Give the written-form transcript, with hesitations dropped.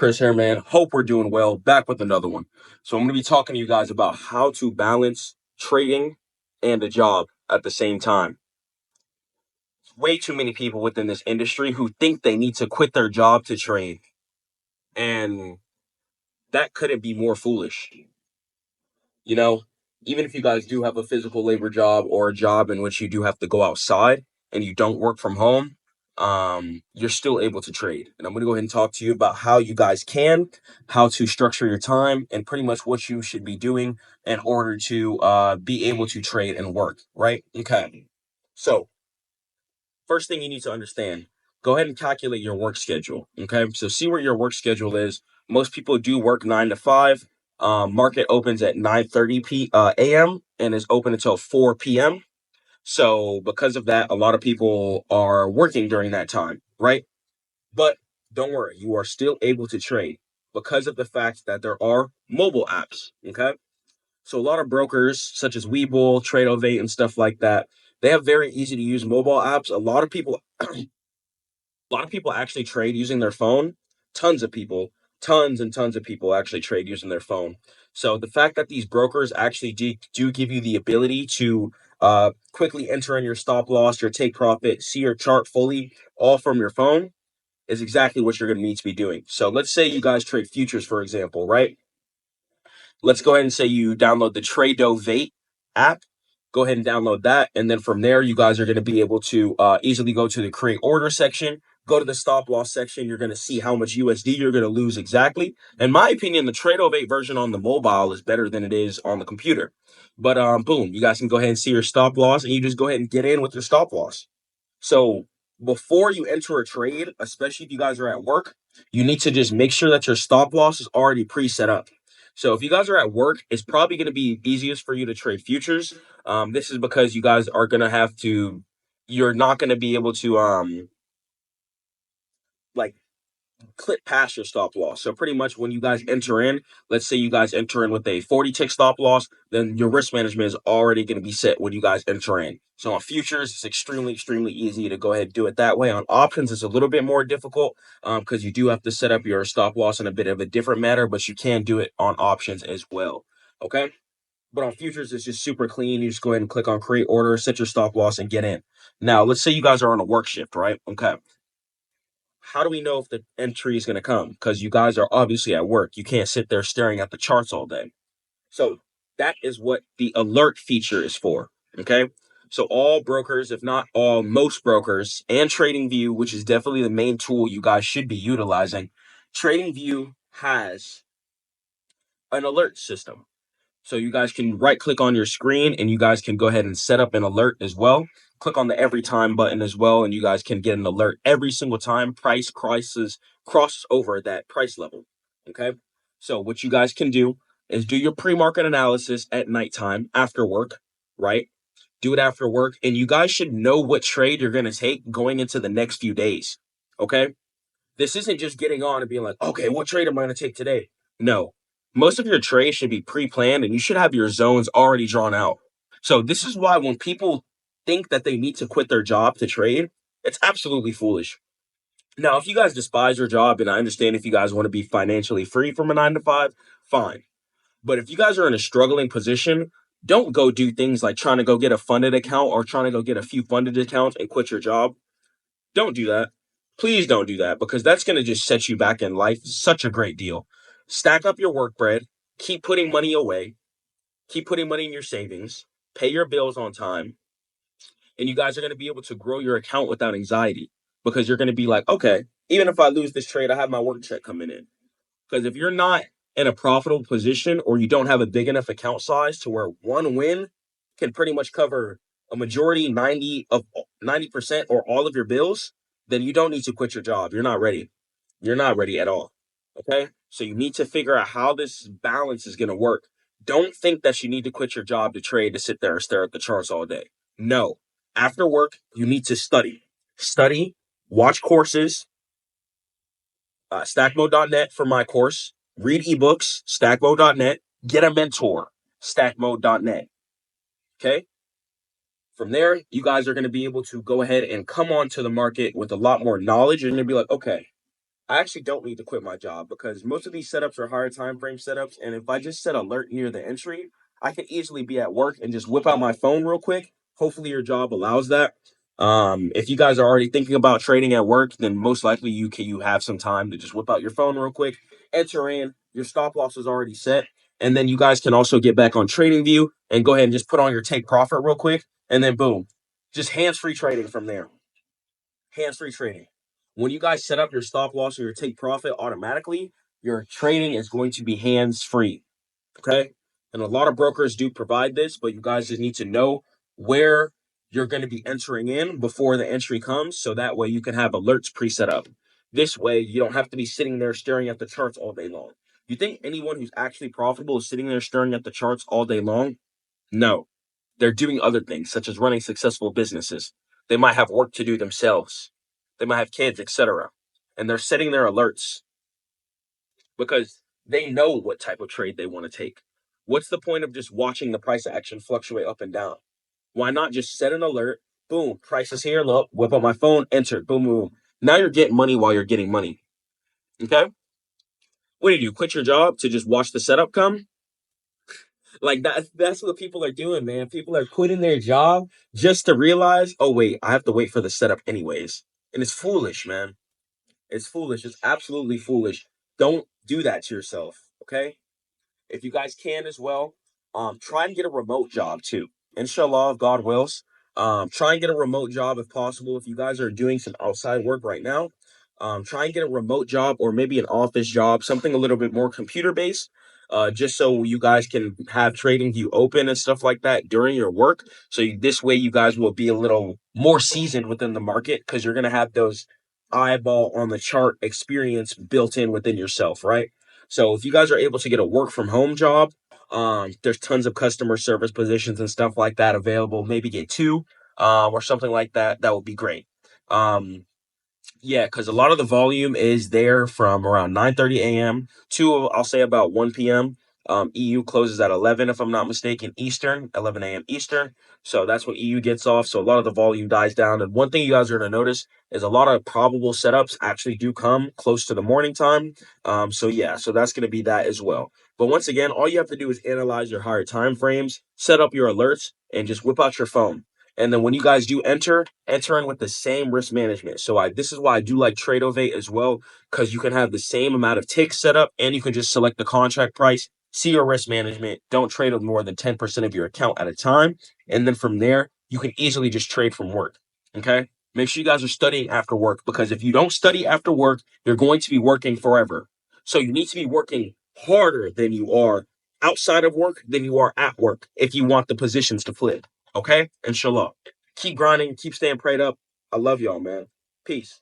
Chris here, man. Hope we're doing well. Back with another one. So I'm going to be talking to you guys about how to balance trading and a job at the same time. Way too many people within this industry who think they need to quit their job to trade, and that couldn't be more foolish. You know, even if you guys do have a physical labor job or a job in which you do have to go outside and you don't work from home, you're still able to trade. And I'm going to go ahead and talk to you about how you guys can, how to structure your time, and pretty much what you should be doing in order to be able to trade and work, right? Okay. So, first thing you need to understand, go ahead and calculate your work schedule. Okay. So, see where your work schedule is. Most people do work 9 to 5. Market opens at 9:30 a.m. and is open until 4 p.m. So because of that, a lot of people are working during that time, right? But don't worry, you are still able to trade because of the fact that there are mobile apps. Okay. So a lot of brokers such as Webull, Tradeovate, and stuff like that, they have very easy to use mobile apps. A lot of people actually trade using their phone. Tons of people, tons and tons of people actually trade using their phone. So the fact that these brokers actually do give you the ability to quickly enter in your stop loss, your take profit, see your chart fully, all from your phone, is exactly what you're going to need to be doing. So let's say you guys trade futures, for example, right? Let's go ahead and say you download the Tradeovate app. Go ahead and download that. And then from there, you guys are going to be able to easily go to the create order section, go to the stop loss section. You're going to see how much USD you're going to lose exactly. In my opinion, the Tradeovate version on the mobile is better than it is on the computer. But boom, you guys can go ahead and see your stop loss and you just go ahead and get in with your stop loss. So before you enter a trade, especially if you guys are at work, you need to just make sure that your stop loss is already pre-set up. So if you guys are at work, it's probably going to be easiest for you to trade futures. This is because you guys are going to have to, you're not going to be able to like clip past your stop loss. So pretty much when you guys enter in, let's say you guys enter in with a 40 tick stop loss, then your risk management is already going to be set when you guys enter in. So on futures, it's extremely easy to go ahead and do it that way. On options, it's a little bit more difficult because you do have to set up your stop loss in a bit of a different manner, but you can do it on options as well. Okay. But on futures, it's just super clean. You just go ahead and click on create order, set your stop loss, and get in. Now, let's say you guys are on a work shift, right? Okay. How do we know if the entry is going to come? Because you guys are obviously at work. You can't sit there staring at the charts all day. So that is what the alert feature is for. Okay. So all brokers, if not all, most brokers and TradingView, which is definitely the main tool you guys should be utilizing, TradingView has an alert system. So you guys can right click on your screen and you guys can go ahead and set up an alert as well. Click on the every time button as well, and you guys can get an alert every single time price crosses over that price level. Okay. So what you guys can do is do your pre-market analysis at nighttime after work, right? Do it after work, and you guys should know what trade you're going to take going into the next few days. Okay. This isn't just getting on and being like, okay, what trade am I going to take today? No. Most of your trades should be pre-planned and you should have your zones already drawn out. So this is why when people think that they need to quit their job to trade, it's absolutely foolish. Now, if you guys despise your job, and I understand if you guys want to be financially free from a 9 to 5, fine. But if you guys are in a struggling position, don't go do things like trying to go get a funded account or trying to go get a few funded accounts and quit your job. Don't do that. Please don't do that because that's going to just set you back in life. Such a great deal. Stack up your work bread, keep putting money away, keep putting money in your savings, pay your bills on time, and you guys are going to be able to grow your account without anxiety because you're going to be like, okay, even if I lose this trade, I have my work check coming in. Because if you're not in a profitable position or you don't have a big enough account size to where one win can pretty much cover a majority 90% or all of your bills, then you don't need to quit your job. You're not ready. You're not ready at all. Okay? So you need to figure out how this balance is going to work. Don't think that you need to quit your job to trade to sit there and stare at the charts all day. No. After work, you need to study. Study, watch courses, Stackmode.net for my course. Read ebooks, Stackmode.net. Get a mentor, Stackmode.net. Okay? From there, you guys are going to be able to go ahead and come onto the market with a lot more knowledge. You're going to be like, okay, I actually don't need to quit my job because most of these setups are higher time frame setups. And if I just set alert near the entry, I can easily be at work and just whip out my phone real quick. Hopefully your job allows that. If you guys are already thinking about trading at work, then most likely you have some time to just whip out your phone real quick, enter in, your stop loss is already set, and then you guys can also get back on trading view and go ahead and just put on your take profit real quick, and then boom, just hands-free trading from there. Hands-free trading. When you guys set up your stop loss or your take profit automatically, your trading is going to be hands-free. Okay. And a lot of brokers do provide this, but you guys just need to know where you're going to be entering in before the entry comes. So that way you can have alerts pre-set up. This way you don't have to be sitting there staring at the charts all day long. You think anyone who's actually profitable is sitting there staring at the charts all day long? No. They're doing other things, such as running successful businesses. They might have work to do themselves. They might have kids, etc. And they're setting their alerts because they know what type of trade they want to take. What's the point of just watching the price action fluctuate up and down? Why not just set an alert? Boom, price is here. Look, whip up my phone, enter. Boom, boom, boom. Now you're getting money while you're getting money. Okay? What do? Quit your job to just watch the setup come? Like that's what people are doing, man. People are quitting their job just to realize, oh wait, I have to wait for the setup anyways. And it's foolish, man. It's foolish. It's absolutely foolish. Don't do that to yourself. Okay? If you guys can as well, try and get a remote job too. Inshallah, if God wills. Try and get a remote job if possible. If you guys are doing some outside work right now, try and get a remote job or maybe an office job, something a little bit more computer based. Just so you guys can have trading view open and stuff like that during your work. So this way you guys will be a little more seasoned within the market because you're gonna have those eyeball on the chart experience built in within yourself, right? So if you guys are able to get a work from home job, there's tons of customer service positions and stuff like that available. Maybe get two, or something like that. That would be great. Um, yeah, because a lot of the volume is there from around 9:30 a.m. to I'll say about 1 p.m. EU closes at 11, if I'm not mistaken, Eastern, 11 a.m. Eastern. So that's when EU gets off. So a lot of the volume dies down. And one thing you guys are going to notice is a lot of probable setups actually do come close to the morning time. So yeah, so that's going to be that as well. But once again, all you have to do is analyze your higher time frames, set up your alerts, and just whip out your phone. And then when you guys do enter in with the same risk management. So this is why I do like Tradeovate as well, because you can have the same amount of ticks set up and you can just select the contract price, see your risk management, don't trade with more than 10% of your account at a time. And then from there, you can easily just trade from work. Okay. Make sure you guys are studying after work because if you don't study after work, you're going to be working forever. So you need to be working harder than you are outside of work than you are at work if you want the positions to flip. Okay? Inshallah. Keep grinding, keep staying prayed up. I love y'all, man. Peace.